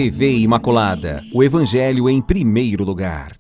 TV Imaculada, o Evangelho em primeiro lugar.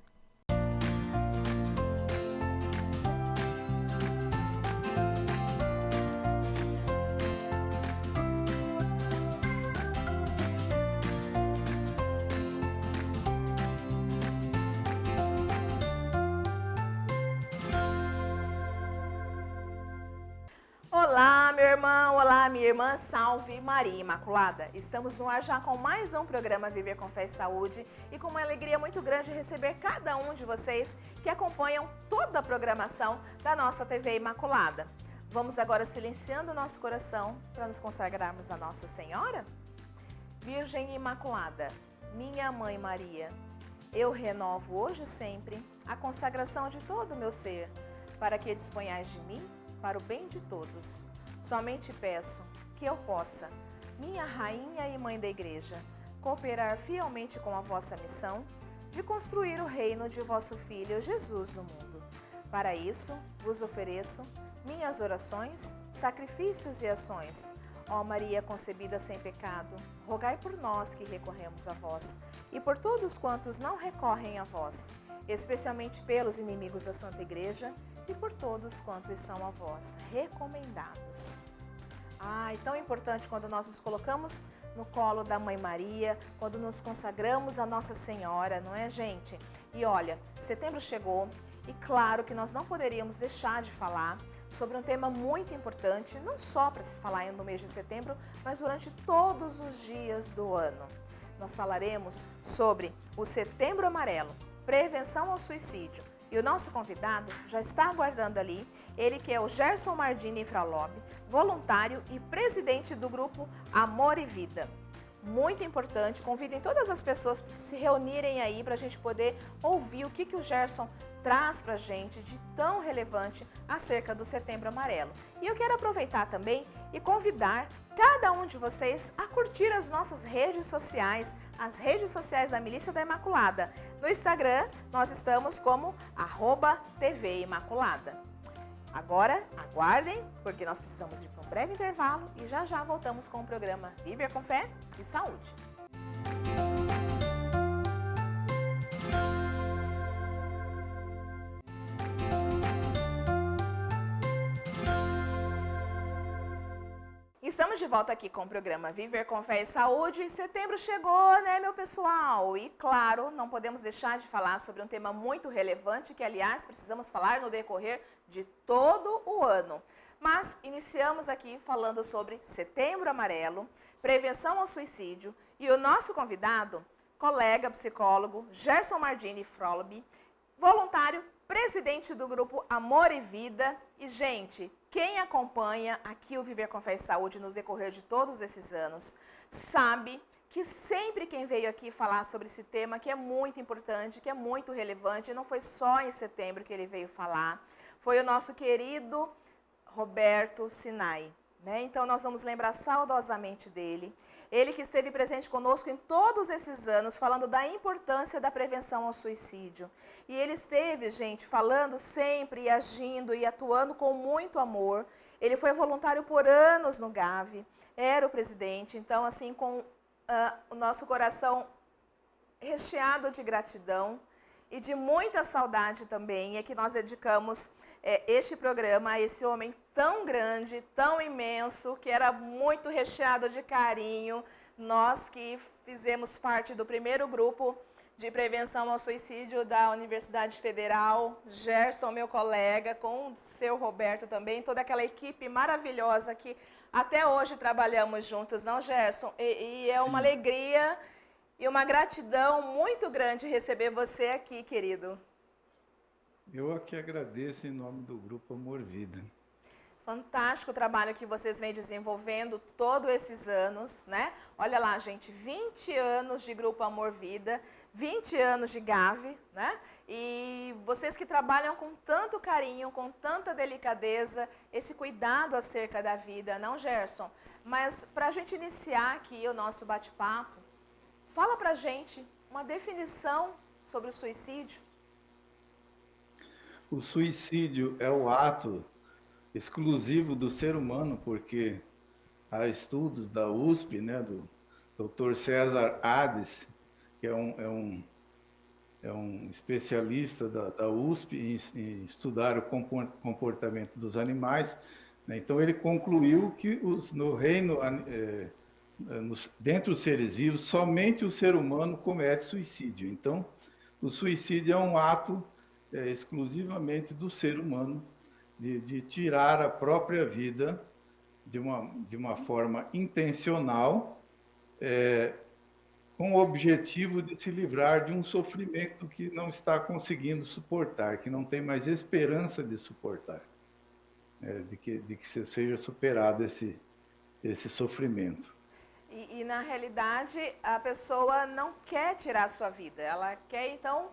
Olá, meu irmão, olá, minha irmã, salve Maria Imaculada. Estamos no ar já com mais um programa Viver com Fé e Saúde e com uma alegria muito grande receber cada um de vocês que acompanham toda a programação da nossa TV Imaculada. Vamos agora silenciando o nosso coração para nos consagrarmos a Nossa Senhora? Virgem Imaculada, minha Mãe Maria, eu renovo hoje e sempre a consagração de todo o meu ser, para que disponhais de mim para o bem de todos. Somente peço que eu possa, minha Rainha e Mãe da Igreja, cooperar fielmente com a vossa missão de construir o reino de vosso Filho Jesus no mundo. Para isso, vos ofereço minhas orações, sacrifícios e ações. Ó Maria concebida sem pecado, rogai por nós que recorremos a vós, e por todos quantos não recorrem a vós, especialmente pelos inimigos da Santa Igreja, e por todos quantos são a vós recomendados. É tão importante quando nós nos colocamos no colo da Mãe Maria, quando nos consagramos a Nossa Senhora, não é, gente? E olha, setembro chegou e claro que nós não poderíamos deixar de falar sobre um tema muito importante, não só para se falar no mês de setembro, mas durante todos os dias do ano. Nós falaremos sobre o Setembro Amarelo, prevenção ao suicídio. E o nosso convidado já está aguardando ali, ele que é o Gerson Mardini Fraulob, voluntário e presidente do grupo Amor e Vida. Muito importante, convidem todas as pessoas para se reunirem aí para a gente poder ouvir o que o Gerson traz para a gente de tão relevante acerca do Setembro Amarelo. E eu quero aproveitar também e convidar cada um de vocês a curtir as nossas redes sociais, as redes sociais da Milícia da Imaculada. No Instagram, nós estamos como @TV Imaculada. Agora, aguardem, porque nós precisamos ir para um breve intervalo e já já voltamos com o programa Viver com Fé e Saúde. Estamos de volta aqui com o programa Viver com Fé e Saúde. Setembro chegou, né, meu pessoal? E claro, não podemos deixar de falar sobre um tema muito relevante que, aliás, precisamos falar no decorrer de todo o ano. Mas iniciamos aqui falando sobre Setembro Amarelo, prevenção ao suicídio e o nosso convidado, colega psicólogo Gerson Mardini Fraulob, voluntário, presidente do grupo Amor e Vida. E, gente, quem acompanha aqui o Viver com Fé e Saúde no decorrer de todos esses anos, sabe que sempre quem veio aqui falar sobre esse tema, que é muito importante, que é muito relevante, não foi só em setembro que ele veio falar, foi o nosso querido Roberto Sinai, né? Então, nós vamos lembrar saudosamente dele. Ele que esteve presente conosco em todos esses anos, falando da importância da prevenção ao suicídio. E ele esteve, gente, falando sempre e agindo e atuando com muito amor. Ele foi voluntário por anos no GAV, era o presidente. Então, assim, com o nosso coração recheado de gratidão e de muita saudade também, é que nós dedicamos este programa a esse homem tão grande, tão imenso, que era muito recheado de carinho. Nós que fizemos parte do primeiro grupo de prevenção ao suicídio da Universidade Federal, Gerson, meu colega, com o seu Roberto também, toda aquela equipe maravilhosa que até hoje trabalhamos juntos, não, Gerson? E é uma alegria e uma gratidão muito grande receber você aqui, querido. Eu aqui agradeço em nome do Grupo Amor Vida. Fantástico o trabalho que vocês vêm desenvolvendo todos esses anos, né? Olha lá, gente, 20 anos de Grupo Amor Vida, 20 anos de GAV, né? E vocês que trabalham com tanto carinho, com tanta delicadeza, esse cuidado acerca da vida, não, Gerson? Mas para a gente iniciar aqui o nosso bate-papo, fala pra gente uma definição sobre o suicídio. O suicídio é o ato exclusivo do ser humano, porque há estudos da USP, né, Dr. César Hades, que é um especialista da USP em estudar o comportamento dos animais, né? Então, ele concluiu que no reino, dentre os seres vivos, somente o ser humano comete suicídio. Então, o suicídio é um ato exclusivamente do ser humano de tirar a própria vida de uma forma intencional, com o objetivo de se livrar de um sofrimento que não está conseguindo suportar, que não tem mais esperança de suportar, de que seja superado esse sofrimento. E na realidade, a pessoa não quer tirar a sua vida, ela quer, então,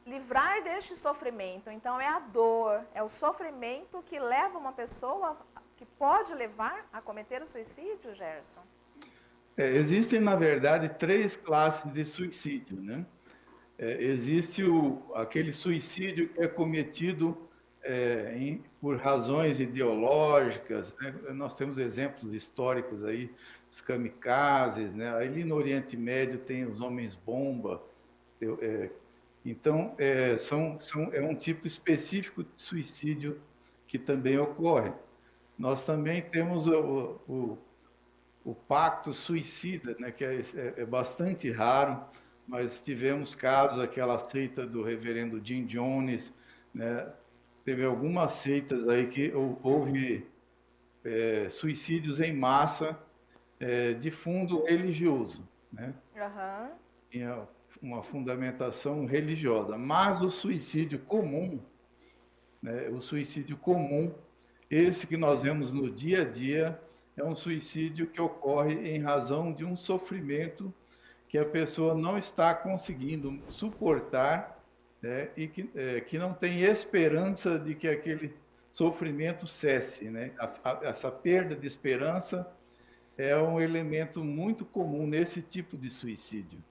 livrar deste sofrimento. Então, é a dor, é o sofrimento que leva uma pessoa, que pode levar a cometer o suicídio, Gerson? Existem, na verdade, 3 classes de suicídio, né? Existe aquele suicídio que é cometido por razões ideológicas, né? Nós temos exemplos históricos aí, os kamikazes, né? Ali no Oriente Médio tem os homens-bomba. Então, é um tipo específico de suicídio que também ocorre. Nós também temos o pacto suicida, né, que é bastante raro, mas tivemos casos, aquela seita do reverendo Jim Jones, né, teve algumas seitas aí que houve suicídios em massa de fundo religioso, né? Uhum. Tinha uma fundamentação religiosa, mas o suicídio comum, né, esse que nós vemos no dia a dia, é um suicídio que ocorre em razão de um sofrimento que a pessoa não está conseguindo suportar, né, e que não tem esperança de que aquele sofrimento cesse, né? Essa perda de esperança é um elemento muito comum nesse tipo de suicídio.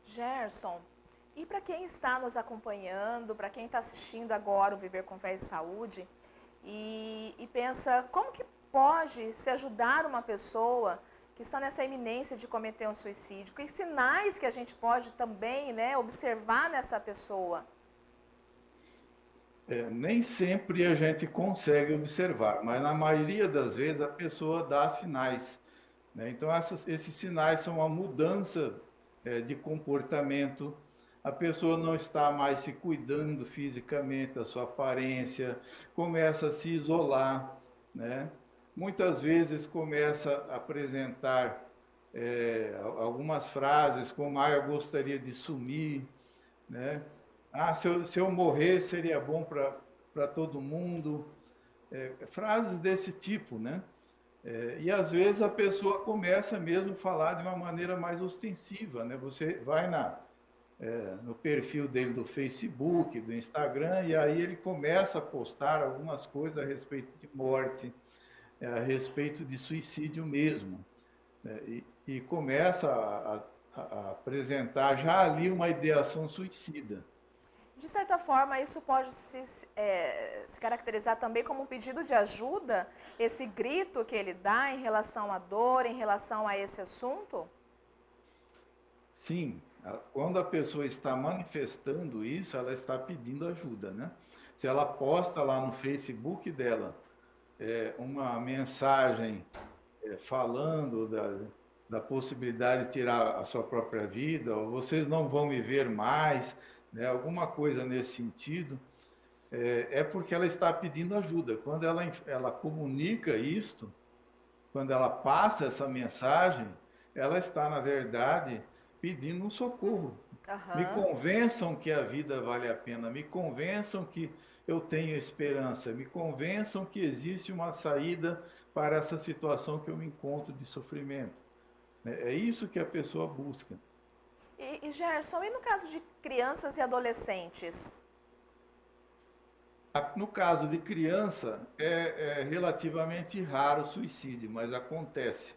Gerson, e para quem está nos acompanhando, para quem está assistindo agora o Viver com Fé e Saúde, e pensa, como que pode se ajudar uma pessoa que está nessa iminência de cometer um suicídio? Que sinais que a gente pode também, né, observar nessa pessoa? Nem sempre a gente consegue observar, mas na maioria das vezes a pessoa dá sinais, né? Então, esses sinais são a mudança de comportamento, a pessoa não está mais se cuidando fisicamente da sua aparência, começa a se isolar, né? Muitas vezes começa a apresentar algumas frases como, eu gostaria de sumir, né? Se eu morrer seria bom para todo mundo, frases desse tipo, né? E às vezes a pessoa começa mesmo a falar de uma maneira mais ostensiva, né? Você vai no perfil dele do Facebook, do Instagram, e aí ele começa a postar algumas coisas a respeito de morte, a respeito de suicídio mesmo, né? E começa a apresentar já ali uma ideação suicida. De certa forma, isso pode se caracterizar também como um pedido de ajuda, esse grito que ele dá em relação à dor, em relação a esse assunto? Sim, quando a pessoa está manifestando isso, ela está pedindo ajuda, né? Se ela posta lá no Facebook dela uma mensagem falando da possibilidade de tirar a sua própria vida, ou vocês não vão me ver mais, né, alguma coisa nesse sentido, porque ela está pedindo ajuda. Quando ela comunica isto, quando ela passa essa mensagem, ela está, na verdade, pedindo um socorro. Uhum. Me convençam que a vida vale a pena, me convençam que eu tenho esperança, me convençam que existe uma saída para essa situação que eu me encontro de sofrimento. É isso que a pessoa busca. E Gerson, e no caso de crianças e adolescentes? No caso de criança, é relativamente raro o suicídio, mas acontece,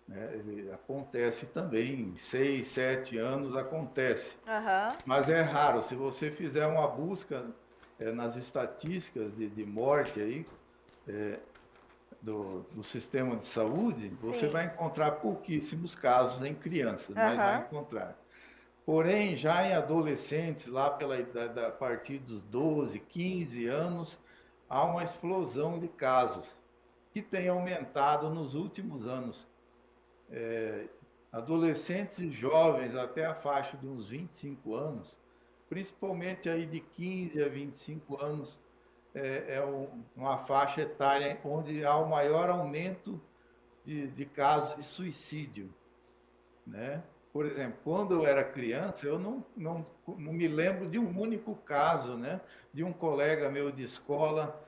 né? Ele acontece também, 6, 7 anos acontece. Uhum. Mas é raro. Se você fizer uma busca nas estatísticas de morte aí, do sistema de saúde, você Sim. vai encontrar pouquíssimos casos em crianças, mas vai Aham. encontrar. Porém, já em adolescentes, lá pela idade, a partir dos 12, 15 anos, há uma explosão de casos que tem aumentado nos últimos anos. Adolescentes e jovens até a faixa de uns 25 anos, principalmente aí de 15 a 25 anos, uma faixa etária onde há o maior aumento de casos de suicídio, né? Por exemplo, quando eu era criança, eu não me lembro de um único caso, né, de um colega meu de escola,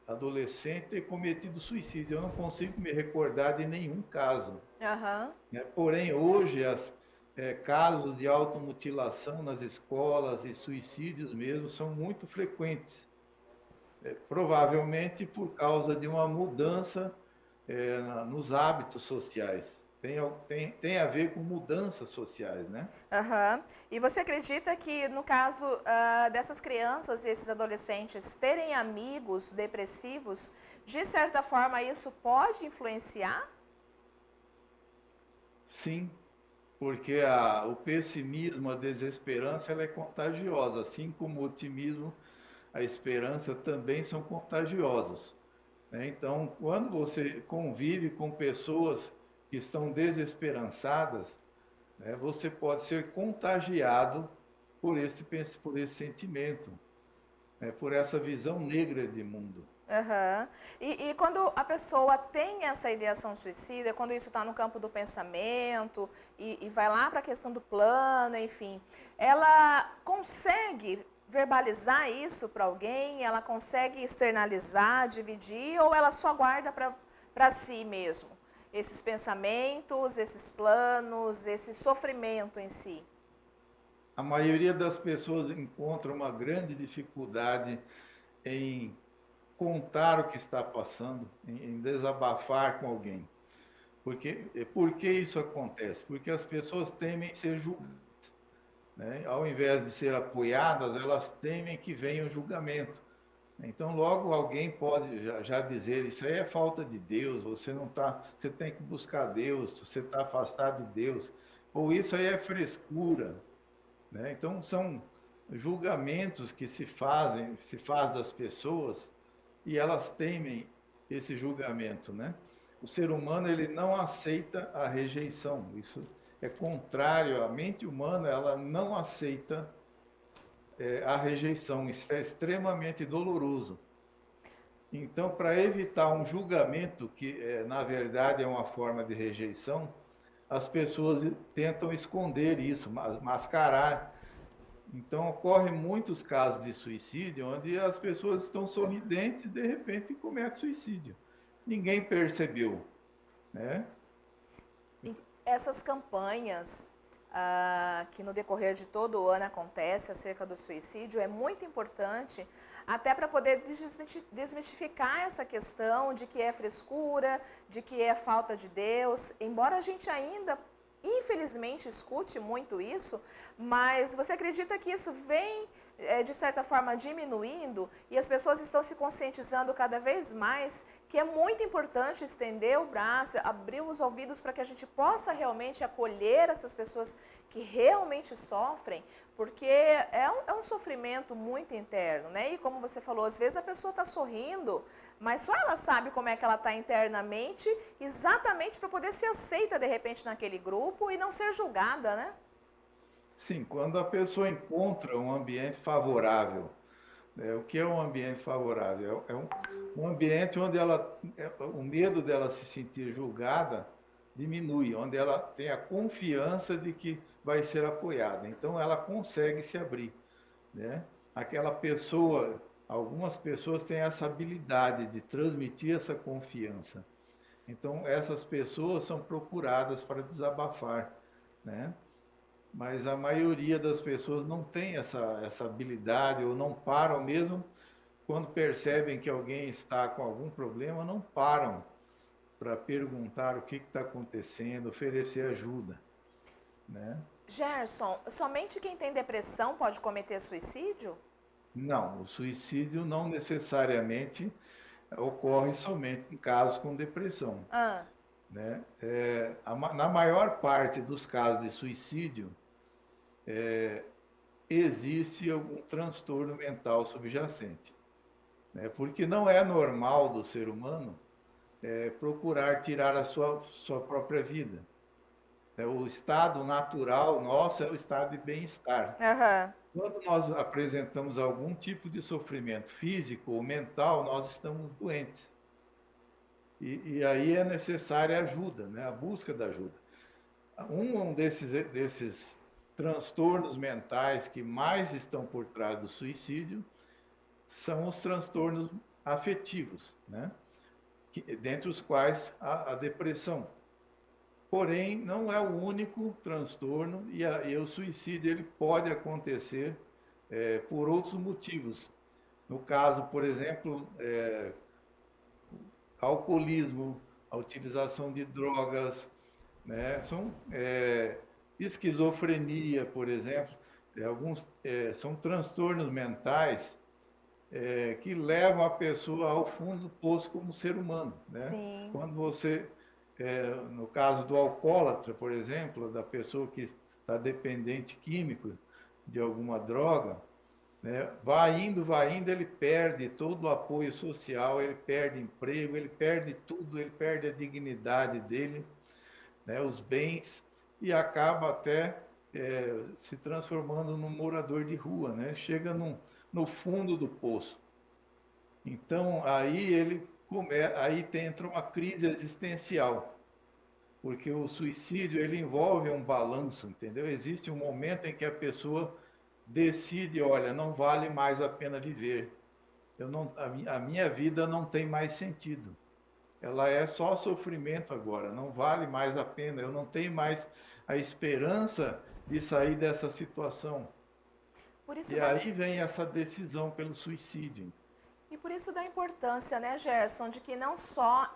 adolescente, ter cometido suicídio. Eu não consigo me recordar de nenhum caso. Aham. Né? Porém, hoje, casos de automutilação nas escolas e suicídios mesmo são muito frequentes. Provavelmente por causa de uma mudança nos hábitos sociais. Tem a ver com mudanças sociais, né? Aham. E você acredita que, no caso dessas crianças e esses adolescentes terem amigos depressivos, de certa forma isso pode influenciar? Sim, porque o pessimismo, a desesperança, ela é contagiosa, assim como o otimismo, a esperança também são contagiosas. Né? Então, quando você convive com pessoas que estão desesperançadas, né, você pode ser contagiado por esse sentimento, né, por essa visão negra de mundo. Aham. E quando a pessoa tem essa ideação suicida, quando isso está no campo do pensamento e vai lá para a questão do plano, enfim, ela consegue verbalizar isso para alguém? Ela consegue externalizar, dividir, ou ela só guarda para si mesmo? Esses pensamentos, esses planos, esse sofrimento em si. A maioria das pessoas encontra uma grande dificuldade em contar o que está passando, em desabafar com alguém. Por que isso acontece? Porque as pessoas temem ser julgadas. Né? Ao invés de ser apoiadas, elas temem que venha o julgamento. Então, logo alguém pode já dizer, isso aí é falta de Deus, você tem que buscar Deus, você está afastado de Deus, ou isso aí é frescura. Né? Então, são julgamentos que se faz das pessoas, e elas temem esse julgamento, né? O ser humano, ele não aceita a rejeição, isso é contrário, a mente humana, ela não aceita a rejeição, isso é extremamente doloroso. Então, para evitar um julgamento, que na verdade é uma forma de rejeição, as pessoas tentam esconder isso, mascarar. Então, ocorrem muitos casos de suicídio, onde as pessoas estão sorridentes e, de repente, cometem suicídio. Ninguém percebeu, né? Essas campanhas que no decorrer de todo o ano acontece acerca do suicídio é muito importante, até para poder desmistificar essa questão de que é frescura, de que é falta de Deus, embora a gente ainda, infelizmente, escute muito isso, mas você acredita que isso vem, de certa forma, diminuindo e as pessoas estão se conscientizando cada vez mais que é muito importante estender o braço, abrir os ouvidos para que a gente possa realmente acolher essas pessoas que realmente sofrem, porque é um sofrimento muito interno, né? E como você falou, às vezes a pessoa está sorrindo, mas só ela sabe como é que ela está internamente, exatamente para poder ser aceita de repente naquele grupo e não ser julgada, né? Sim, quando a pessoa encontra um ambiente favorável, né? O que é um ambiente favorável? Um ambiente onde o medo dela se sentir julgada diminui, onde ela tem a confiança de que vai ser apoiada. Então, ela consegue se abrir, né? Aquela pessoa, algumas pessoas têm essa habilidade de transmitir essa confiança. Então, essas pessoas são procuradas para desabafar, né? Mas a maioria das pessoas não tem essa habilidade, ou não param mesmo quando percebem que alguém está com algum problema, não param para perguntar o que está acontecendo, oferecer ajuda, né? Gerson, somente quem tem depressão pode cometer suicídio? Não, o suicídio não necessariamente ocorre somente em casos com depressão. Ah, Né? Na maior parte dos casos de suicídio, existe algum transtorno mental subjacente. Né? Porque não é normal do ser humano procurar tirar a sua própria vida. O estado natural nosso é o estado de bem-estar. aham. Quando nós apresentamos algum tipo de sofrimento físico ou mental, nós estamos doentes. E aí é necessária ajuda, né? A busca da ajuda. Um desses transtornos mentais que mais estão por trás do suicídio são os transtornos afetivos, né? Dentre os quais a depressão. Porém, não é o único transtorno e o suicídio ele pode acontecer por outros motivos. No caso, por exemplo, alcoolismo, a utilização de drogas, né? Esquizofrenia, por exemplo, são transtornos mentais que levam a pessoa ao fundo do poço como ser humano, né? Sim. Quando você, no caso do alcoólatra, por exemplo, da pessoa que está dependente químico de alguma droga, né? Vai indo, ele perde todo o apoio social, ele perde emprego, ele perde tudo, ele perde a dignidade dele, né? Os bens, e acaba até se transformando num morador de rua, né? Chega no fundo do poço. Então, aí entra uma crise existencial, porque o suicídio ele envolve um balanço, entendeu? Existe um momento em que a pessoa decide, olha, não vale mais a pena viver. A minha vida não tem mais sentido. Ela é só sofrimento agora, não vale mais a pena. Eu não tenho mais a esperança de sair dessa situação. Por isso E aí vem essa decisão pelo suicídio. E por isso da importância, né, Gerson, de que não só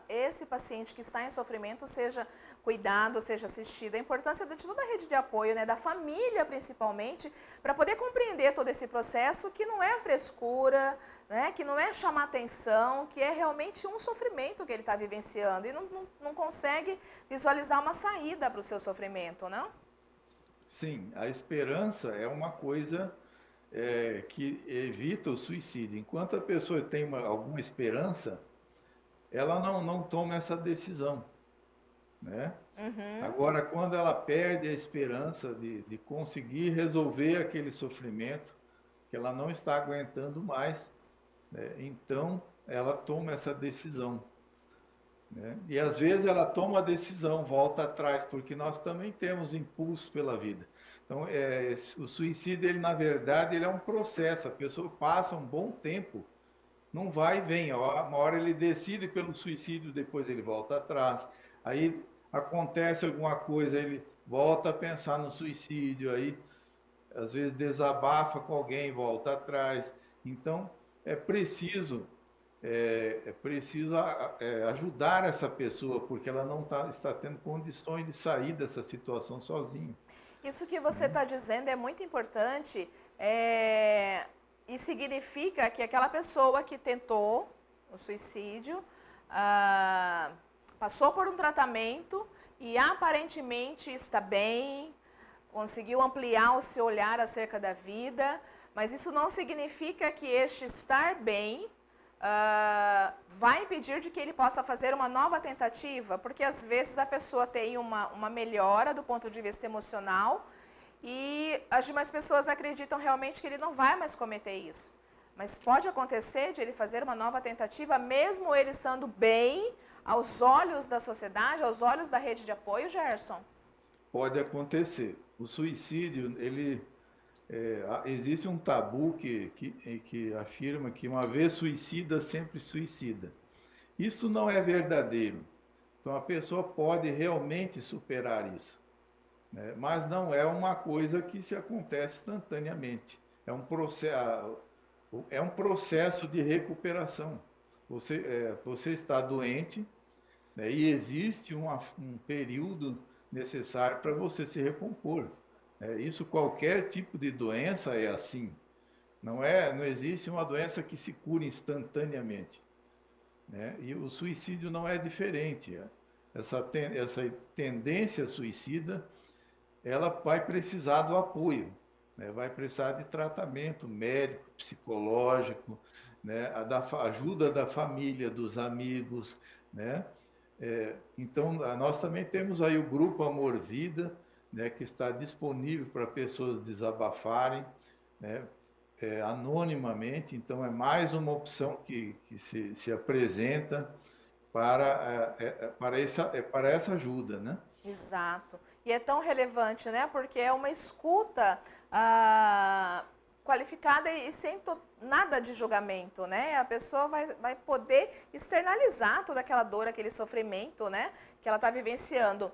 esse paciente que está em sofrimento seja cuidado, seja assistido. A importância de toda a rede de apoio, né, da família principalmente, para poder compreender todo esse processo que não é frescura, né, que não é chamar atenção, que é realmente um sofrimento que ele está vivenciando e não consegue visualizar uma saída para o seu sofrimento, não? Sim, a esperança é uma coisa que evita o suicídio. Enquanto a pessoa tem alguma esperança, ela não toma essa decisão, né? Uhum. Agora, quando ela perde a esperança de conseguir resolver aquele sofrimento, que ela não está aguentando mais, né? Então ela toma essa decisão, né? E às vezes ela toma a decisão, volta atrás, porque nós também temos impulsos pela vida. Então, o suicídio, ele, na verdade, ele é um processo. A pessoa passa um bom tempo, não vai e vem. Uma hora ele decide pelo suicídio, depois ele volta atrás. Aí acontece alguma coisa, ele volta a pensar no suicídio, aí às vezes desabafa com alguém, volta atrás. Então, é preciso ajudar essa pessoa, porque ela não está tendo condições de sair dessa situação sozinha. Isso que você está dizendo é muito importante e significa que aquela pessoa que tentou o suicídio passou por um tratamento e aparentemente está bem, conseguiu ampliar o seu olhar acerca da vida, mas isso não significa que este estar bem vai impedir de que ele possa fazer uma nova tentativa, porque às vezes a pessoa tem uma melhora do ponto de vista emocional e as demais pessoas acreditam realmente que ele não vai mais cometer isso. Mas pode acontecer de ele fazer uma nova tentativa, mesmo ele estando bem aos olhos da sociedade, aos olhos da rede de apoio, Gerson? Pode acontecer. O suicídio, existe um tabu que afirma que uma vez suicida, sempre suicida. Isso não é verdadeiro. Então a pessoa pode realmente superar isso, né? Mas não é uma coisa que se acontece instantaneamente. É um processo de recuperação. Você está doente, né, e existe um período necessário para você se recompor. Isso, qualquer tipo de doença é assim. Não existe uma doença que se cure instantaneamente. né? E o suicídio não é diferente. Essa tendência suicida, ela vai precisar do apoio, né? Vai precisar de tratamento médico, psicológico, né? Ajuda da família, dos amigos, né? Então, nós também temos aí o Grupo Amor Vida, né? Que está disponível para pessoas desabafarem, né? Anonimamente. Então, é mais uma opção que se apresenta para essa ajuda, né? Exato. E é tão relevante, né? Porque é uma escuta qualificada e sem nada de julgamento, né? A pessoa vai poder externalizar toda aquela dor, aquele sofrimento, né? Que ela está vivenciando.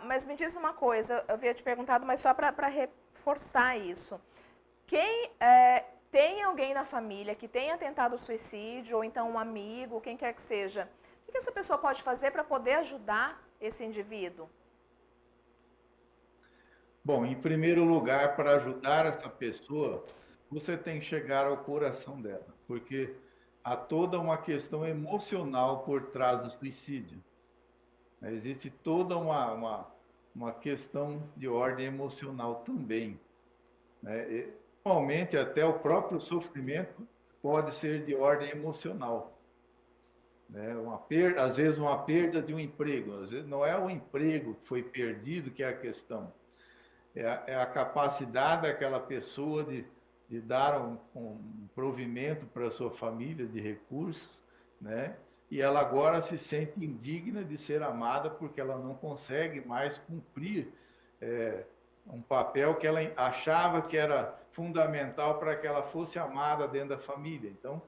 Mas me diz uma coisa, eu havia te perguntado, mas só para reforçar isso. Quem tem alguém na família que tenha tentado suicídio, ou então um amigo, quem quer que seja, o que essa pessoa pode fazer para poder ajudar esse indivíduo? Bom, em primeiro lugar, para ajudar essa pessoa, você tem que chegar ao coração dela, porque há toda uma questão emocional por trás do suicídio. Existe toda uma questão de ordem emocional também, né? Normalmente, até o próprio sofrimento pode ser de ordem emocional, né? Às vezes uma perda de um emprego, às vezes não é o emprego que foi perdido que é a questão, é a capacidade daquela pessoa de dar um provimento para a sua família de recursos, né? E ela agora se sente indigna de ser amada porque ela não consegue mais cumprir um papel que ela achava que era fundamental para que ela fosse amada dentro da família. Então,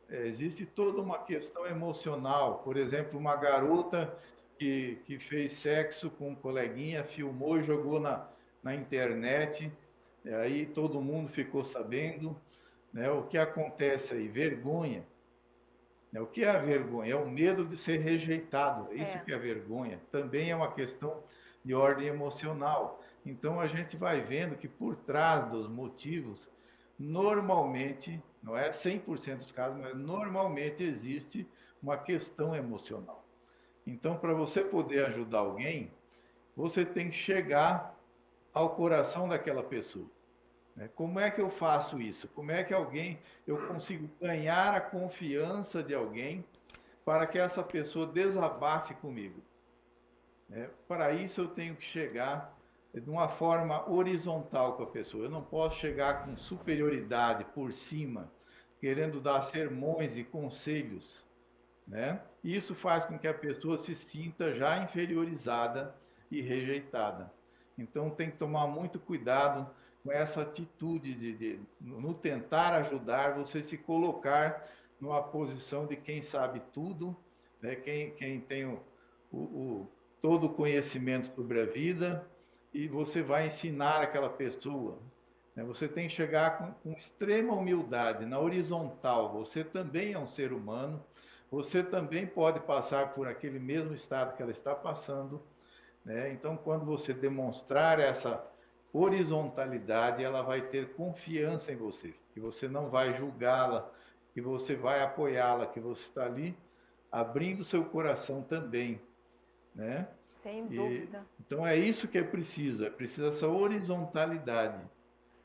existe toda uma questão emocional. Por exemplo, uma garota que fez sexo com um coleguinha, filmou e jogou na internet, aí todo mundo ficou sabendo, né? O que acontece aí? Vergonha. O que é a vergonha? É o medo de ser rejeitado. Isso que é a vergonha. Também é uma questão de ordem emocional. Então, a gente vai vendo que por trás dos motivos, normalmente, não é 100% dos casos, mas normalmente existe uma questão emocional. Então, para você poder ajudar alguém, você tem que chegar ao coração daquela pessoa. Como é que eu faço isso? Como é que eu consigo ganhar a confiança de alguém para que essa pessoa desabafe comigo? Para isso eu tenho que chegar de uma forma horizontal com a pessoa. Eu não posso chegar com superioridade por cima, querendo dar sermões e conselhos, né? Isso faz com que a pessoa se sinta já inferiorizada e rejeitada. Então tem que tomar muito cuidado com essa atitude no tentar ajudar, você se colocar numa posição de quem sabe tudo, né? Quem tem todo o conhecimento sobre a vida, e você vai ensinar aquela pessoa. Você tem que chegar com extrema humildade, na horizontal. Você também é um ser humano, você também pode passar por aquele mesmo estado que ela está passando, né? Então, quando você demonstrar essa horizontalidade, ela vai ter confiança em você, que você não vai julgá-la, que você vai apoiá-la, que você está ali abrindo seu coração também, né? Sem dúvida. Então, é isso que é preciso essa horizontalidade.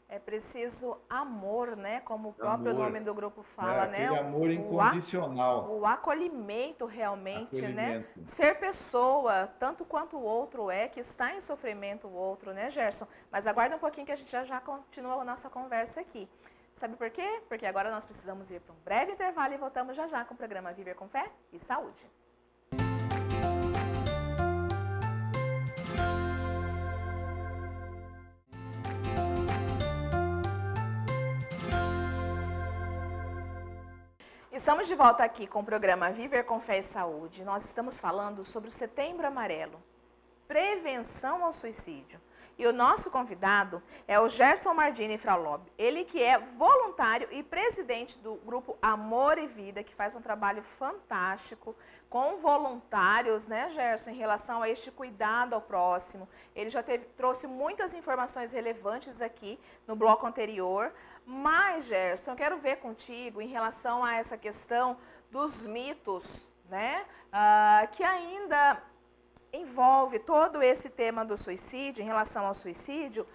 É preciso amor, né? Como o próprio nome do grupo fala, né? Aquele amor incondicional. O acolhimento realmente, né? Ser pessoa, tanto quanto o outro que está em sofrimento o outro, né, Gerson? Mas aguarda um pouquinho que a gente já continua a nossa conversa aqui. Sabe por quê? Porque agora nós precisamos ir para um breve intervalo e voltamos já com o programa Viver com Fé e Saúde. Estamos de volta aqui com o programa Viver com Fé e Saúde. Nós estamos falando sobre o Setembro Amarelo, prevenção ao suicídio. E o nosso convidado é o Gerson Mardini Fraulob, ele que é voluntário e presidente do grupo Amor e Vida, que faz um trabalho fantástico com voluntários, né, Gerson, em relação a este cuidado ao próximo. Ele já trouxe muitas informações relevantes aqui no bloco anterior. Mas, Gerson, eu quero ver contigo em relação a essa questão dos mitos, né, que ainda envolve todo esse tema do suicídio, em relação ao suicídio.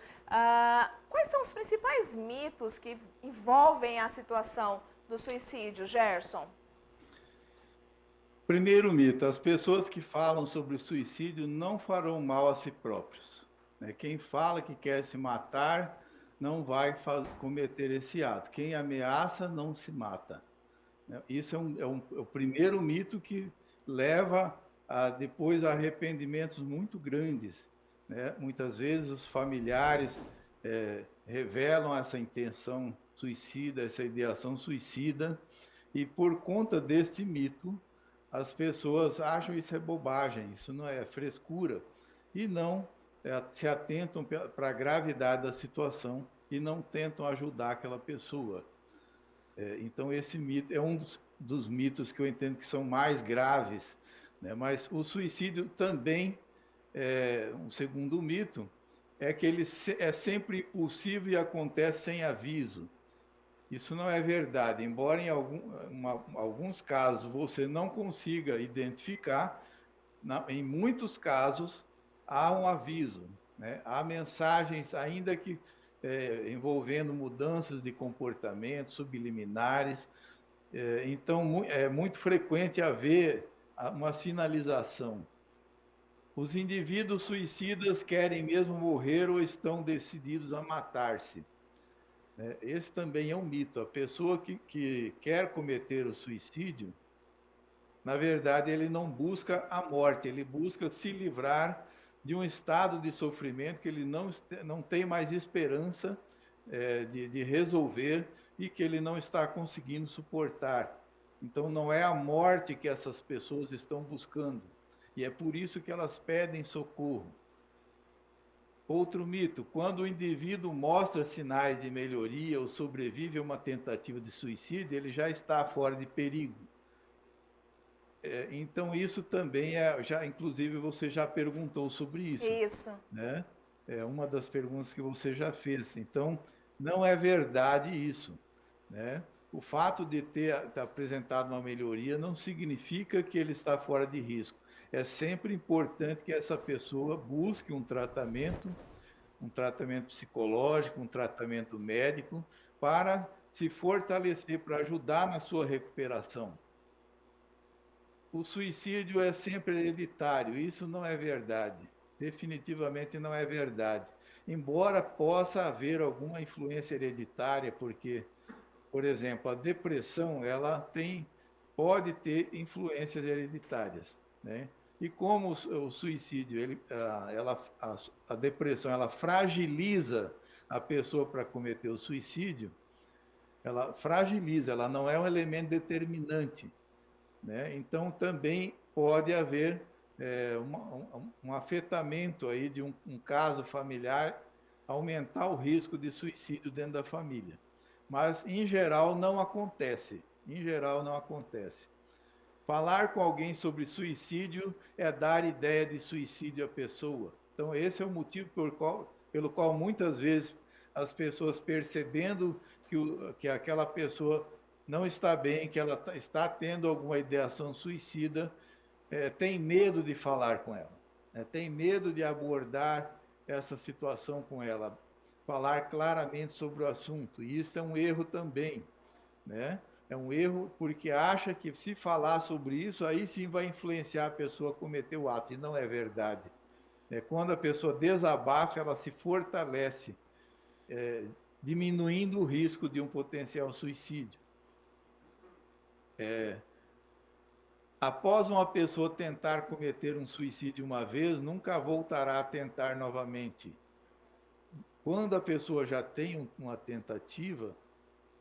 Quais são os principais mitos que envolvem a situação do suicídio, Gerson? Primeiro mito: as pessoas que falam sobre suicídio não farão mal a si próprios. Quem fala que quer se matar não vai cometer esse ato. Quem ameaça não se mata. Isso é o primeiro mito que leva depois a arrependimentos muito grandes. Muitas vezes os familiares revelam essa intenção suicida, essa ideação suicida, e por conta deste mito, as pessoas acham isso é bobagem, isso não é frescura, e não se atentam para a gravidade da situação e não tentam ajudar aquela pessoa. Então, esse mito é um dos mitos que eu entendo que são mais graves, mas o suicídio também, um segundo mito, é que ele é sempre impulsivo e acontece sem aviso. Isso não é verdade, embora em alguns casos você não consiga identificar, em muitos casos há um aviso, há mensagens, ainda que envolvendo mudanças de comportamento, subliminares. Então, é muito frequente haver uma sinalização. Os indivíduos suicidas querem mesmo morrer ou estão decididos a matar-se. Esse também é um mito. A pessoa que quer cometer o suicídio, na verdade, ele não busca a morte, ele busca se livrar de um estado de sofrimento que ele não tem mais esperança de resolver e que ele não está conseguindo suportar. Então, não é a morte que essas pessoas estão buscando, e é por isso que elas pedem socorro. Outro mito: quando o indivíduo mostra sinais de melhoria ou sobrevive a uma tentativa de suicídio, ele já está fora de perigo. Então, isso também inclusive você já perguntou sobre isso. Isso. É uma das perguntas que você já fez. Então, não é verdade isso. O fato de ter apresentado uma melhoria não significa que ele está fora de risco. É sempre importante que essa pessoa busque um tratamento psicológico, um tratamento médico, para se fortalecer, para ajudar na sua recuperação. O suicídio é sempre hereditário. Isso não é verdade. Definitivamente não é verdade. Embora possa haver alguma influência hereditária, porque, por exemplo, a depressão pode ter influências hereditárias, E como o suicídio, a depressão, ela fragiliza a pessoa para cometer o suicídio, ela fragiliza, ela não é um elemento determinante, Então, também pode haver um afetamento aí de um caso familiar, aumentar o risco de suicídio dentro da família. Mas, em geral, não acontece. Falar com alguém sobre suicídio é dar ideia de suicídio à pessoa. Então, esse é o motivo pelo qual muitas vezes as pessoas, percebendo que aquela pessoa não está bem, que ela está tendo alguma ideação suicida, tem medo de falar com ela, tem medo de abordar essa situação com ela, falar claramente sobre o assunto. E isso é um erro também, É um erro porque acha que, se falar sobre isso, aí sim vai influenciar a pessoa a cometer o ato, e não é verdade. Quando a pessoa desabafa, ela se fortalece, diminuindo o risco de um potencial suicídio. Após uma pessoa tentar cometer um suicídio uma vez, nunca voltará a tentar novamente. Quando a pessoa já tem uma tentativa,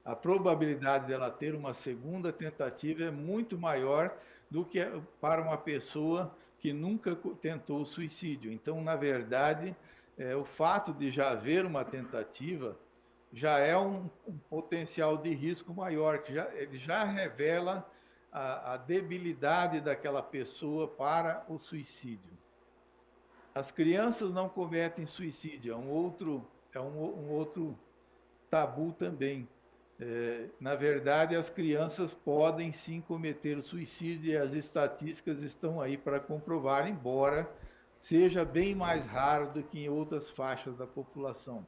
a probabilidade dela ter uma segunda tentativa é muito maior do que para uma pessoa que nunca tentou o suicídio. Então, na verdade, o fato de já haver uma tentativa já é um potencial de risco maior, que ele já revela a debilidade daquela pessoa para o suicídio. As crianças não cometem suicídio, é um outro tabu também. Na verdade, as crianças podem sim cometer o suicídio e as estatísticas estão aí para comprovar, embora seja bem mais raro do que em outras faixas da população.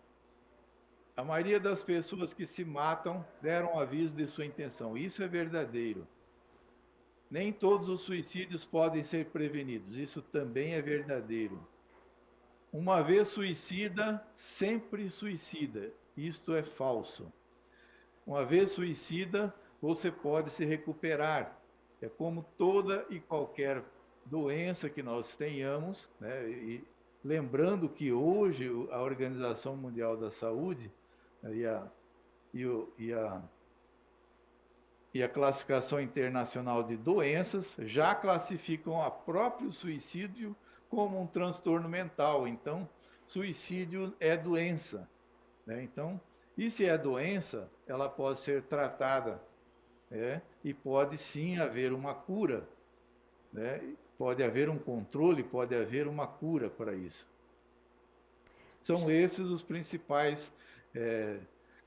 A maioria das pessoas que se matam deram aviso de sua intenção. Isso é verdadeiro. Nem todos os suicídios podem ser prevenidos. Isso também é verdadeiro. Uma vez suicida, sempre suicida. Isto é falso. Uma vez suicida, você pode se recuperar. É como toda e qualquer doença que nós tenhamos, né? E lembrando que hoje a Organização Mundial da Saúde e a Classificação Internacional de Doenças já classificam o próprio suicídio como um transtorno mental. Então, suicídio é doença, né? Então, e se é doença, ela pode ser tratada, né? E pode sim haver uma cura, né? Pode haver um controle, pode haver uma cura para isso. São esses os principais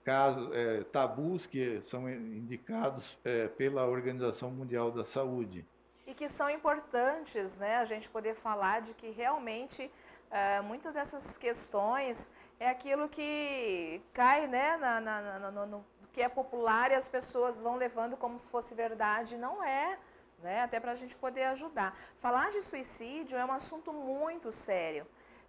casos, tabus que são indicados pela Organização Mundial da Saúde. E que são importantes, né, a gente poder falar de que realmente muitas dessas questões é aquilo que cai, né, no que é popular e as pessoas vão levando como se fosse verdade, não é, né, até para a gente poder ajudar. Falar de suicídio é um assunto muito sério.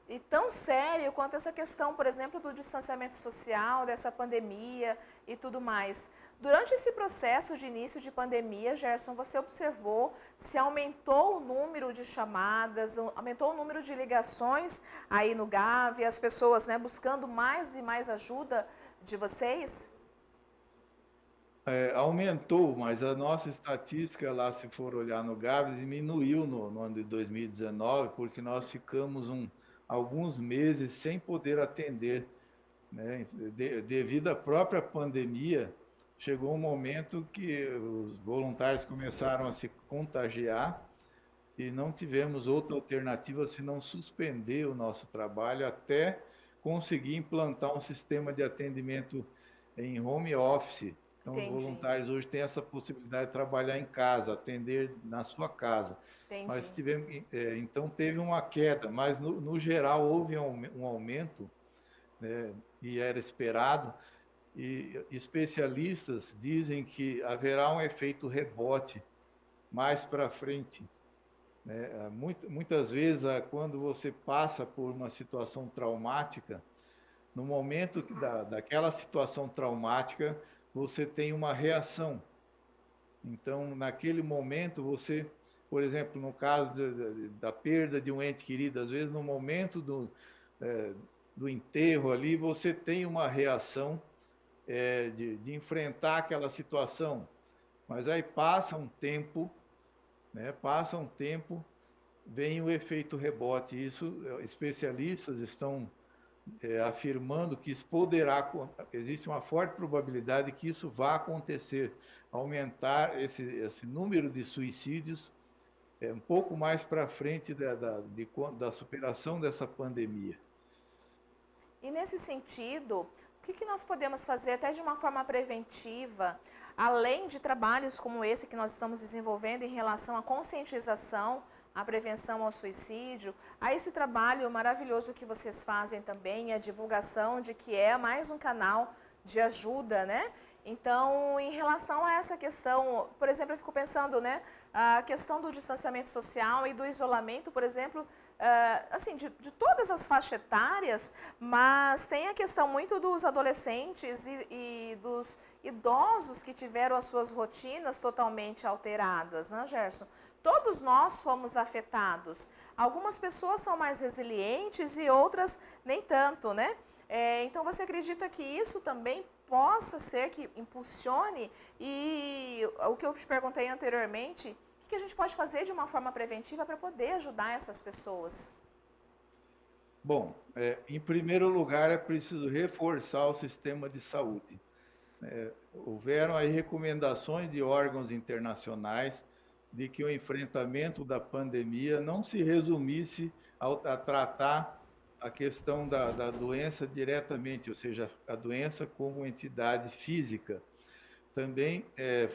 E tão sério quanto essa questão, por exemplo, do distanciamento social, dessa pandemia e tudo mais. Durante esse processo de início de pandemia, Gerson, você observou se aumentou o número de chamadas, aumentou o número de ligações aí no GAV, as pessoas, né, buscando mais e mais ajuda de vocês? Aumentou, mas a nossa estatística lá, se for olhar no GAV, diminuiu no ano de 2019, porque nós ficamos alguns meses sem poder atender, né? Devido à própria pandemia, chegou um momento que os voluntários começaram a se contagiar e não tivemos outra alternativa senão suspender o nosso trabalho até conseguir implantar um sistema de atendimento em home office. Então, Entendi. Os voluntários hoje têm essa possibilidade de trabalhar em casa, atender na sua casa. Entendi. Mas então teve uma queda, mas no geral houve um aumento, né, e era esperado, e especialistas dizem que haverá um efeito rebote mais para frente, né? Muitas vezes, quando você passa por uma situação traumática, no momento daquela situação traumática, você tem uma reação. Então, naquele momento, você, por exemplo, no caso da perda de um ente querido, às vezes no momento do enterro ali, você tem uma reação de enfrentar aquela situação. Mas aí passa um tempo, né? Passa um tempo, vem o efeito rebote. Isso, especialistas estão afirmando que isso existe uma forte probabilidade que isso vá acontecer, aumentar esse número de suicídios um pouco mais para frente da superação dessa pandemia. E nesse sentido, o que nós podemos fazer até de uma forma preventiva, além de trabalhos como esse que nós estamos desenvolvendo em relação à conscientização, à prevenção ao suicídio, a esse trabalho maravilhoso que vocês fazem também, a divulgação de que é mais um canal de ajuda, né? Então, em relação a essa questão, por exemplo, eu fico pensando, né, a questão do distanciamento social e do isolamento, por exemplo, assim, de todas as faixas etárias, mas tem a questão muito dos adolescentes e dos idosos que tiveram as suas rotinas totalmente alteradas, né, Gerson? Todos nós fomos afetados. Algumas pessoas são mais resilientes e outras nem tanto, né? Então, você acredita que isso também possa ser que impulsione? E o que eu te perguntei anteriormente, o que a gente pode fazer de uma forma preventiva para poder ajudar essas pessoas? Bom, em primeiro lugar, é preciso reforçar o sistema de saúde. Houveram aí recomendações de órgãos internacionais de que o enfrentamento da pandemia não se resumisse a tratar a questão da doença diretamente, ou seja, a doença como entidade física, também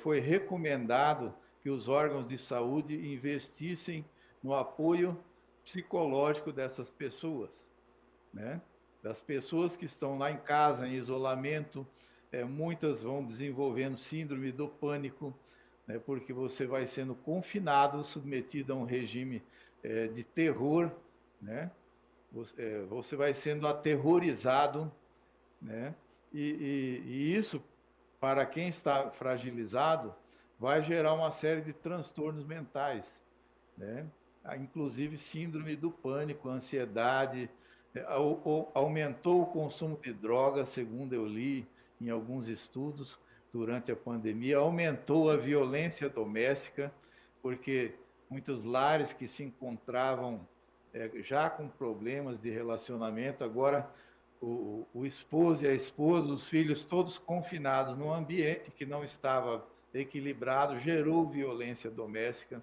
foi recomendado que os órgãos de saúde investissem no apoio psicológico dessas pessoas, né? Das pessoas que estão lá em casa, em isolamento, muitas vão desenvolvendo síndrome do pânico, né? Porque você vai sendo confinado, submetido a um regime de terror, né? Você vai sendo aterrorizado, né? E isso, para quem está fragilizado, vai gerar uma série de transtornos mentais, né? Inclusive síndrome do pânico, ansiedade, aumentou o consumo de drogas, segundo eu li em alguns estudos durante a pandemia, aumentou a violência doméstica, porque muitos lares que se encontravam já com problemas de relacionamento, agora o esposo e a esposa, os filhos todos confinados num ambiente que não estava equilibrado, gerou violência doméstica.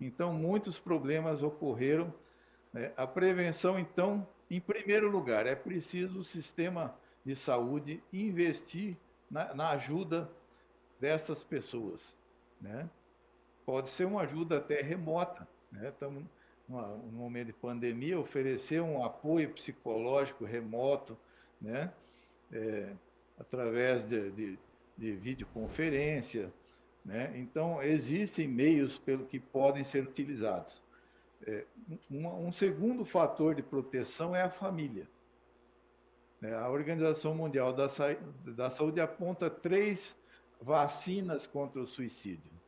Então, muitos problemas ocorreram, né? A prevenção, então, em primeiro lugar, é preciso o sistema de saúde investir na ajuda dessas pessoas, né? Pode ser uma ajuda até remota, né? Estamos num momento de pandemia, oferecer um apoio psicológico remoto, né? Através de videoconferência, né? Então, existem meios que podem ser utilizados. Um segundo fator de proteção é a família. A Organização Mundial da Saúde aponta 3 vacinas contra o suicídio.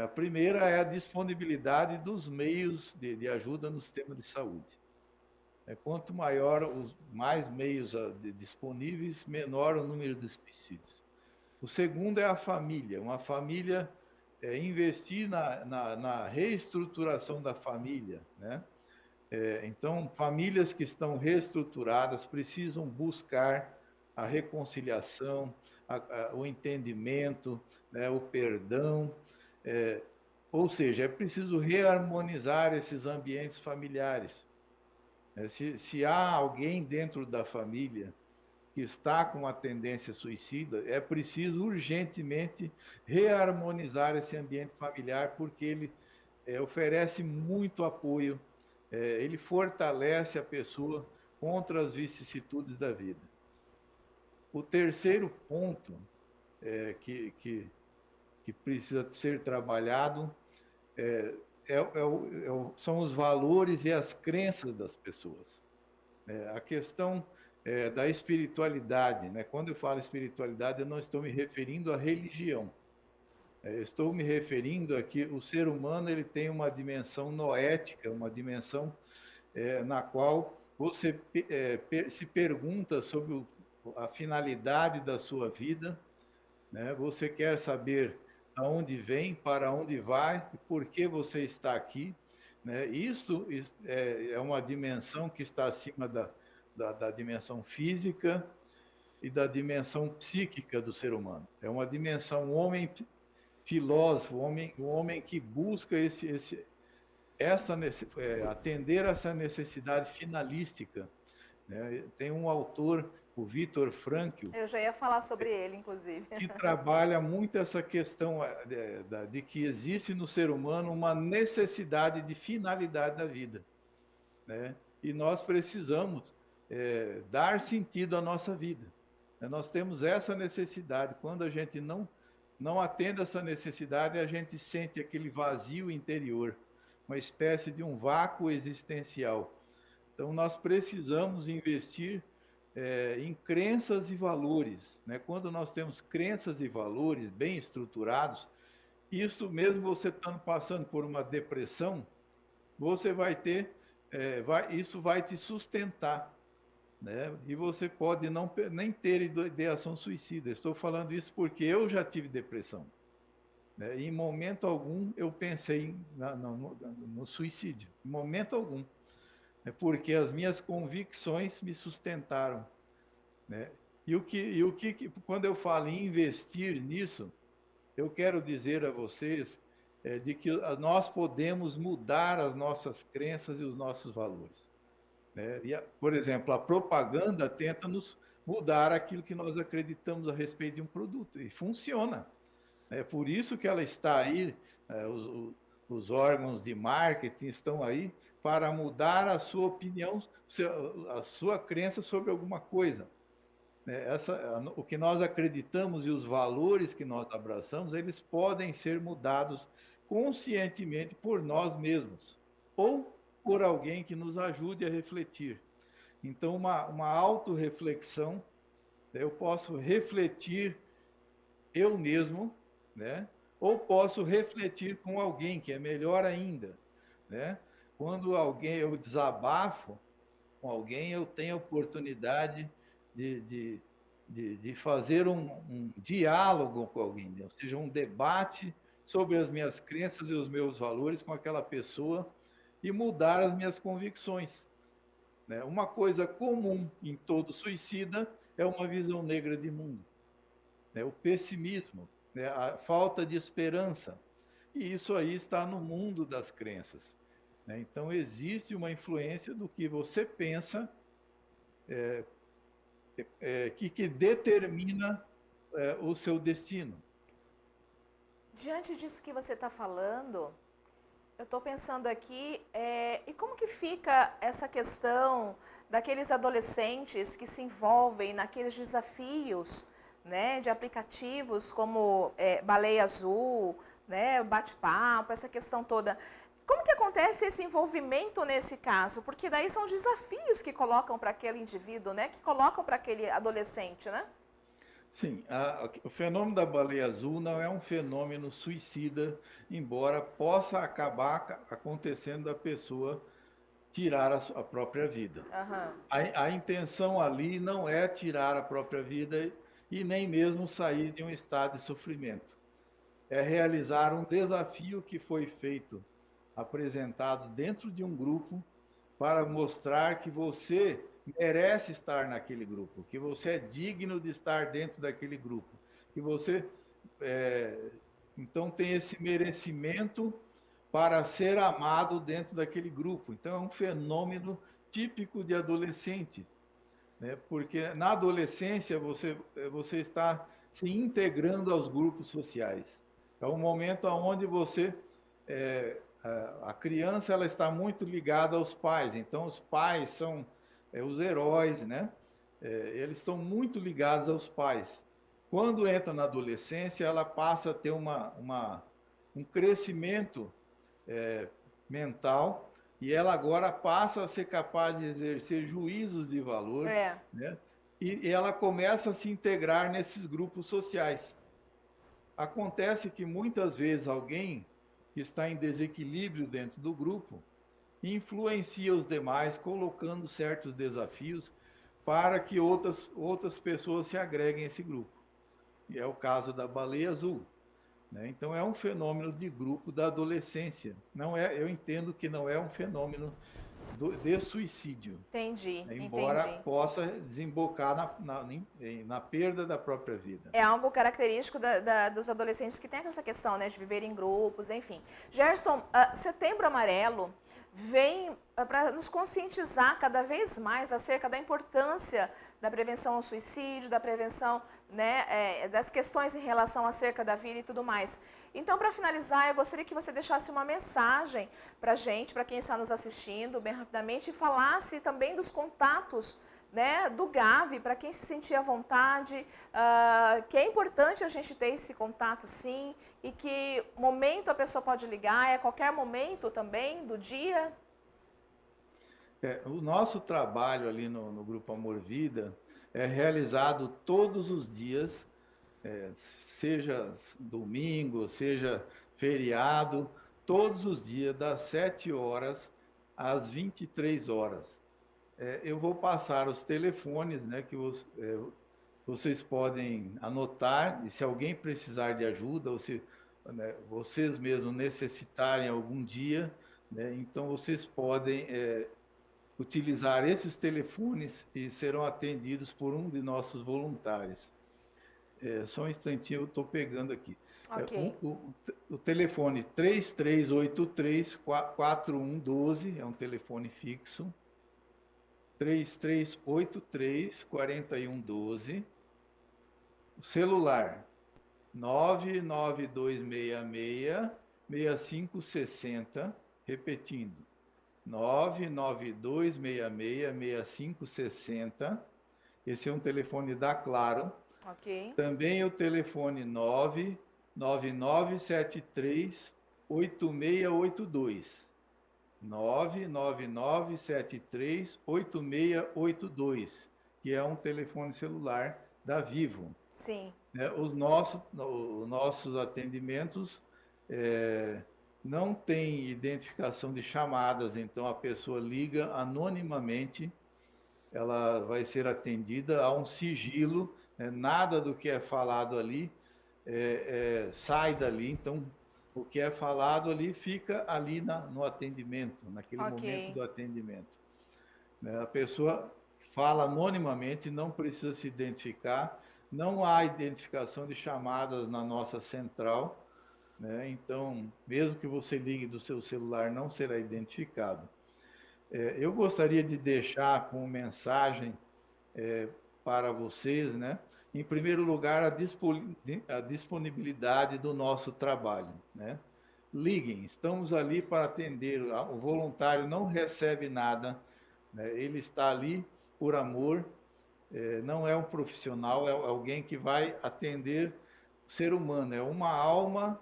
A primeira é a disponibilidade dos meios de ajuda no sistema de saúde. Quanto maior mais meios disponíveis, menor o número de suicídios. O segundo é a família. Uma família investir na reestruturação da família, né? Então, famílias que estão reestruturadas precisam buscar a reconciliação, o entendimento, né, o perdão, ou seja, é preciso reharmonizar esses ambientes familiares. Se há alguém dentro da família que está com uma tendência suicida, é preciso urgentemente reharmonizar esse ambiente familiar, porque ele oferece muito apoio, ele fortalece a pessoa contra as vicissitudes da vida. O terceiro ponto que precisa ser trabalhado são os valores e as crenças das pessoas. A questão da espiritualidade, né? Quando eu falo espiritualidade, eu não estou me referindo à religião. Estou me referindo a que o ser humano ele tem uma dimensão noética, uma dimensão na qual você se pergunta sobre a finalidade da sua vida, né? Você quer saber aonde vem, para onde vai, e por que você está aqui, né? Isso é uma dimensão que está acima da dimensão física e da dimensão psíquica do ser humano. É uma dimensão, um homem filósofo, um homem que busca atender essa necessidade finalística, né? Tem um autor, o Viktor Frankl. Eu já ia falar sobre ele, inclusive. Que trabalha muito essa questão de que existe no ser humano uma necessidade de finalidade da vida, né? E nós precisamos dar sentido à nossa vida. Nós temos essa necessidade. Quando a gente não atende essa necessidade, a gente sente aquele vazio interior, uma espécie de um vácuo existencial. Então, nós precisamos investir em crenças e valores, né? Quando nós temos crenças e valores bem estruturados, isso mesmo você estando passando por uma depressão, você vai ter, isso vai te sustentar, né? E você pode nem ter ideação suicida. Estou falando isso porque eu já tive depressão, né? Em momento algum eu pensei no suicídio, em momento algum. Porque as minhas convicções me sustentaram, né? Quando eu falo em investir nisso, eu quero dizer a vocês de que nós podemos mudar as nossas crenças e os nossos valores, né? Por exemplo, a propaganda tenta nos mudar aquilo que nós acreditamos a respeito de um produto. E funciona. É por isso que ela está aí, os órgãos de marketing estão aí para mudar a sua opinião, a sua crença sobre alguma coisa. O que nós acreditamos e os valores que nós abraçamos, eles podem ser mudados conscientemente por nós mesmos ou por alguém que nos ajude a refletir. Então, uma autorreflexão, eu posso refletir eu mesmo, né? Ou posso refletir com alguém, que é melhor ainda, né? Quando eu desabafo com alguém, eu tenho a oportunidade de fazer um diálogo com alguém, né? Ou seja, um debate sobre as minhas crenças e os meus valores com aquela pessoa e mudar as minhas convicções, né? Uma coisa comum em todo suicida é uma visão negra de mundo, né? O pessimismo, né? A falta de esperança. E isso aí está no mundo das crenças, né? Então, existe uma influência do que você pensa que determina o seu destino. Diante disso que você está falando, eu estou pensando aqui, e como que fica essa questão daqueles adolescentes que se envolvem naqueles desafios, né, de aplicativos como Baleia Azul, né, bate-papo, essa questão toda. Como que acontece esse envolvimento nesse caso? Porque daí são desafios que colocam para aquele indivíduo, né, que colocam para aquele adolescente, né? Sim, o fenômeno da baleia azul não é um fenômeno suicida, embora possa acabar acontecendo da pessoa tirar a própria vida. Uhum. A intenção ali não é tirar a própria vida e nem mesmo sair de um estado de sofrimento. É realizar um desafio que foi feito, apresentado dentro de um grupo, para mostrar que você merece estar naquele grupo, que você é digno de estar dentro daquele grupo, que você, então, tem esse merecimento para ser amado dentro daquele grupo. Então, é um fenômeno típico de adolescente, né? Porque na adolescência você está se integrando aos grupos sociais. É um momento onde você a criança ela está muito ligada aos pais, então os pais são os heróis, né? Eles estão muito ligados aos pais. Quando entra na adolescência, ela passa a ter um crescimento mental e ela agora passa a ser capaz de exercer juízos de valor, né? E ela começa a se integrar nesses grupos sociais. Acontece que muitas vezes alguém que está em desequilíbrio dentro do grupo influencia os demais, colocando certos desafios para que outras pessoas se agreguem a esse grupo. E é o caso da baleia azul, né? Então, é um fenômeno de grupo da adolescência. Eu entendo que não é um fenômeno de suicídio. Entendi, embora possa desembocar na perda da própria vida. É algo característico dos adolescentes que tem essa questão, né, de viver em grupos, enfim. Gerson, Setembro Amarelo vem para nos conscientizar cada vez mais acerca da importância da prevenção ao suicídio, da prevenção, né, das questões em relação acerca da vida e tudo mais. Então, para finalizar, eu gostaria que você deixasse uma mensagem para a gente, para quem está nos assistindo, bem rapidamente, e falasse também dos contatos, né, do Gavi, para quem se sentir à vontade, que é importante a gente ter esse contato, sim, e que momento a pessoa pode ligar, é a qualquer momento também do dia? O nosso trabalho ali no Grupo Amor Vida é realizado todos os dias, seja domingo, seja feriado, todos os dias, das 7 horas às 23 horas. Eu vou passar os telefones, né, que vocês podem anotar, e se alguém precisar de ajuda, ou se vocês mesmos necessitarem algum dia, né, então vocês podem utilizar esses telefones e serão atendidos por um de nossos voluntários. Só um instantinho, eu estou pegando aqui. Okay. O telefone 3383-4112, é um telefone fixo. 3383-4112. O celular 99266-6560. Repetindo, 99266-6560. Esse é um telefone da Claro. Ok. Também o telefone 99973-8682. 99973-8682, que é um telefone celular da Vivo. Sim. Os nossos atendimentos não tem identificação de chamadas, então a pessoa liga anonimamente, ela vai ser atendida a um sigilo, nada do que é falado ali sai dali, então o que é falado ali fica ali no atendimento, naquele momento do atendimento. A pessoa fala anonimamente, não precisa se identificar, não há identificação de chamadas na nossa central, então, mesmo que você ligue do seu celular, não será identificado. Eu gostaria de deixar como mensagem para vocês, em primeiro lugar, a disponibilidade do nosso trabalho. Liguem, estamos ali para atender. O voluntário não recebe nada, ele está ali por amor, não é um profissional, é alguém que vai atender o ser humano, é uma alma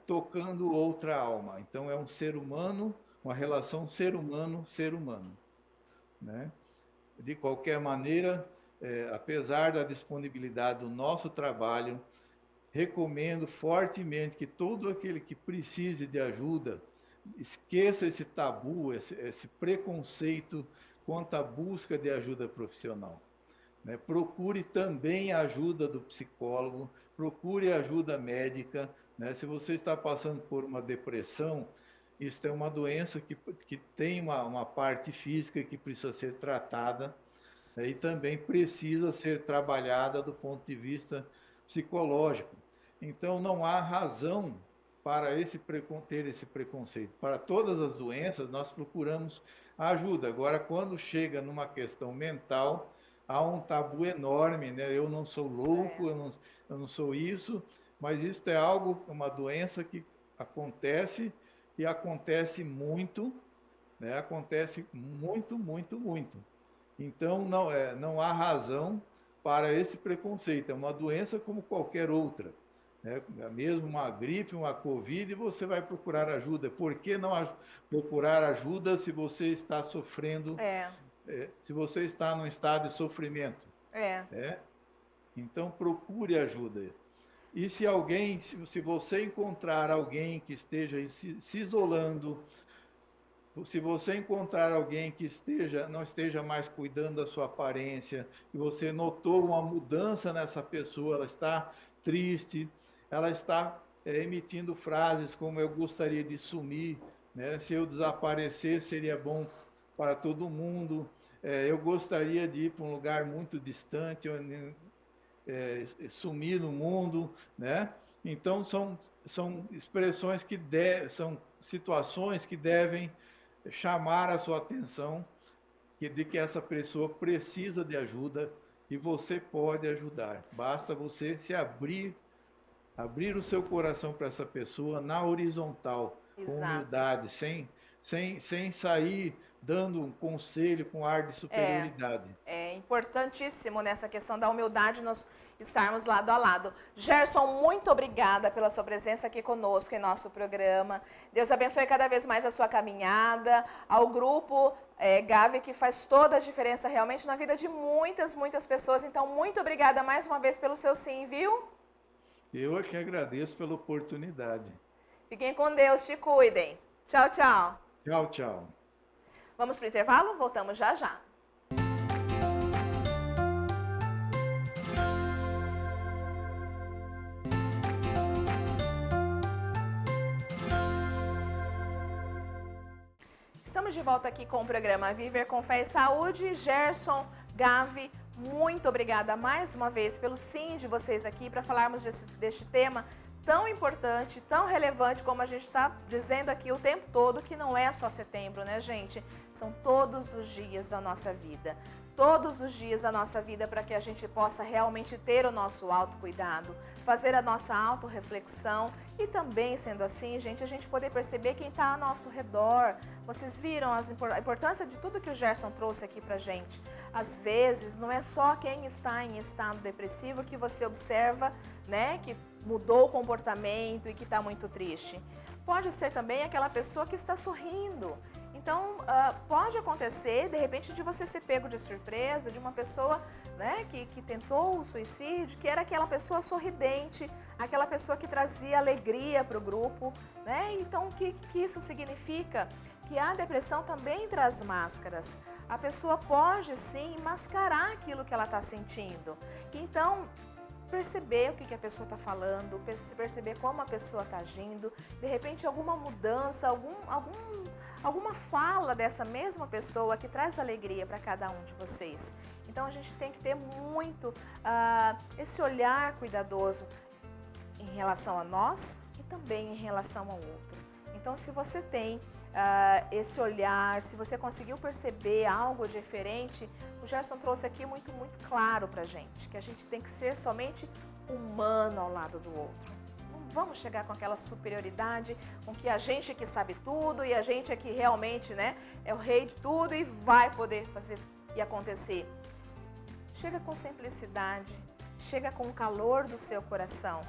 tocando outra alma. Então, é um ser humano, uma relação ser humano-ser humano. De qualquer maneira, apesar da disponibilidade do nosso trabalho, recomendo fortemente que todo aquele que precise de ajuda, esqueça esse tabu, esse preconceito quanto à busca de ajuda profissional. Procure também a ajuda do psicólogo, procure ajuda médica. Se você está passando por uma depressão, isso é uma doença que tem uma parte física que precisa ser tratada, e também precisa ser trabalhada do ponto de vista psicológico. Então, não há razão para ter esse preconceito. Para todas as doenças, nós procuramos ajuda. Agora, quando chega numa questão mental, há um tabu enorme, eu não sou louco, eu não sou isso, mas isso é uma doença que acontece, e acontece muito, acontece muito, muito, muito. Então, não há razão para esse preconceito. É uma doença como qualquer outra. Mesmo uma gripe, uma Covid, você vai procurar ajuda. Por que não procurar ajuda se você está sofrendo, se você está num estado de sofrimento? Então, procure ajuda. E se você encontrar alguém que esteja se isolando, se você encontrar alguém que não esteja mais cuidando da sua aparência, e você notou uma mudança nessa pessoa, ela está triste, ela está emitindo frases como "eu gostaria de sumir", se eu desaparecer seria bom para todo mundo, eu gostaria de ir para um lugar muito distante, sumir no mundo, Então, são expressões são situações que devem chamar a sua atenção de que essa pessoa precisa de ajuda e você pode ajudar. Basta você se abrir o seu coração para essa pessoa na horizontal, com humildade, sem sair dando um conselho com ar de superioridade. É importantíssimo nessa questão da humildade nós estarmos lado a lado. Gerson, muito obrigada pela sua presença aqui conosco em nosso programa. Deus abençoe cada vez mais a sua caminhada, ao grupo Gavi, que faz toda a diferença realmente na vida de muitas, muitas pessoas. Então, muito obrigada mais uma vez pelo seu sim, viu? Eu é que agradeço pela oportunidade. Fiquem com Deus, te cuidem. Tchau, tchau. Tchau, tchau. Vamos para o intervalo? Voltamos já já. Estamos de volta aqui com o programa Viver com Fé e Saúde. Gerson, Gavi, muito obrigada mais uma vez pelo sim de vocês aqui para falarmos deste tema tão importante, tão relevante, como a gente está dizendo aqui o tempo todo, que não é só setembro, né, gente? São todos os dias da nossa vida. Todos os dias da nossa vida, para que a gente possa realmente ter o nosso autocuidado, fazer a nossa autorreflexão e também, sendo assim, gente, a gente poder perceber quem está ao nosso redor. Vocês viram a importância de tudo que o Gerson trouxe aqui pra gente. Às vezes, não é só quem está em estado depressivo que você observa, né, que mudou o comportamento e que está muito triste. Pode ser também aquela pessoa que está sorrindo. Então, pode acontecer, de repente, de você ser pego de surpresa, de uma pessoa, né, que tentou o suicídio, que era aquela pessoa sorridente, aquela pessoa que trazia alegria para o grupo, né? Então, o que isso significa? Que a depressão também traz máscaras. A pessoa pode, sim, mascarar aquilo que ela está sentindo. Então, perceber o que a pessoa está falando, perceber como a pessoa está agindo, de repente alguma mudança, alguma fala dessa mesma pessoa que traz alegria para cada um de vocês. Então a gente tem que ter muito esse olhar cuidadoso em relação a nós e também em relação ao outro. Então, se você tem esse olhar, se você conseguiu perceber algo diferente, o Gerson trouxe aqui muito claro pra gente, que a gente tem que ser somente humano ao lado do outro. Não vamos chegar com aquela superioridade, com que a gente que sabe tudo e a gente é que realmente, né, é o rei de tudo e vai poder fazer e acontecer. Chega com simplicidade, chega com o calor do seu coração.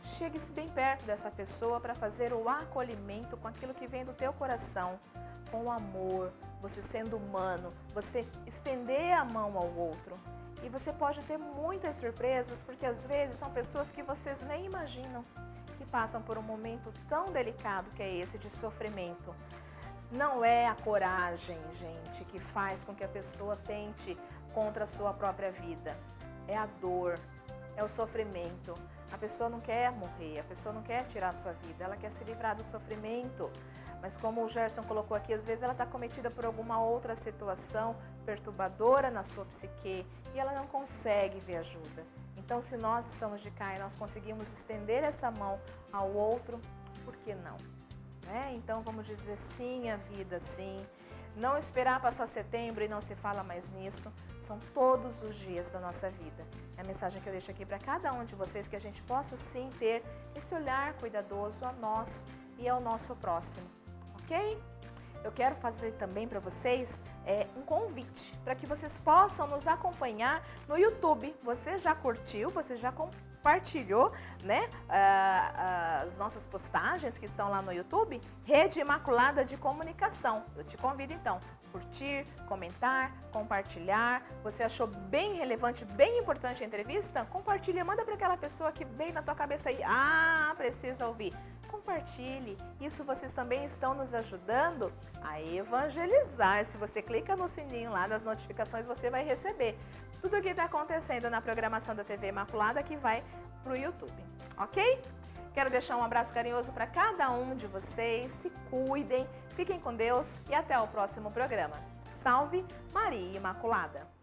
Chegue-se bem perto dessa pessoa para fazer o acolhimento com aquilo que vem do teu coração, com o amor, você sendo humano, você estender a mão ao outro. E você pode ter muitas surpresas, porque às vezes são pessoas que vocês nem imaginam, que passam por um momento tão delicado que é esse de sofrimento. Não é a coragem, gente, que faz com que a pessoa tente contra a sua própria vida. É a dor, é o sofrimento. A pessoa não quer morrer, a pessoa não quer tirar a sua vida, ela quer se livrar do sofrimento. Mas como o Gerson colocou aqui, às vezes ela está cometida por alguma outra situação perturbadora na sua psique e ela não consegue ver ajuda. Então, se nós estamos de cá e nós conseguimos estender essa mão ao outro, por que não? Né? Então, vamos dizer sim à vida, sim. Não esperar passar setembro e não se fala mais nisso. São todos os dias da nossa vida. É a mensagem que eu deixo aqui para cada um de vocês, que a gente possa sim ter esse olhar cuidadoso a nós e ao nosso próximo, ok? Eu quero fazer também para vocês um convite para que vocês possam nos acompanhar no YouTube. Você já curtiu, você já compartilhou, né, as nossas postagens que estão lá no YouTube? Rede Imaculada de Comunicação. Eu te convido então, curtir, comentar, compartilhar. Você achou bem relevante, bem importante a entrevista? Compartilha, manda para aquela pessoa que vem na tua cabeça aí, precisa ouvir. Compartilhe, isso vocês também estão nos ajudando a evangelizar. Se você clica no sininho lá das notificações, você vai receber tudo o que está acontecendo na programação da TV Imaculada que vai para o YouTube, ok? Quero deixar um abraço carinhoso para cada um de vocês, se cuidem, fiquem com Deus e até o próximo programa. Salve Maria Imaculada!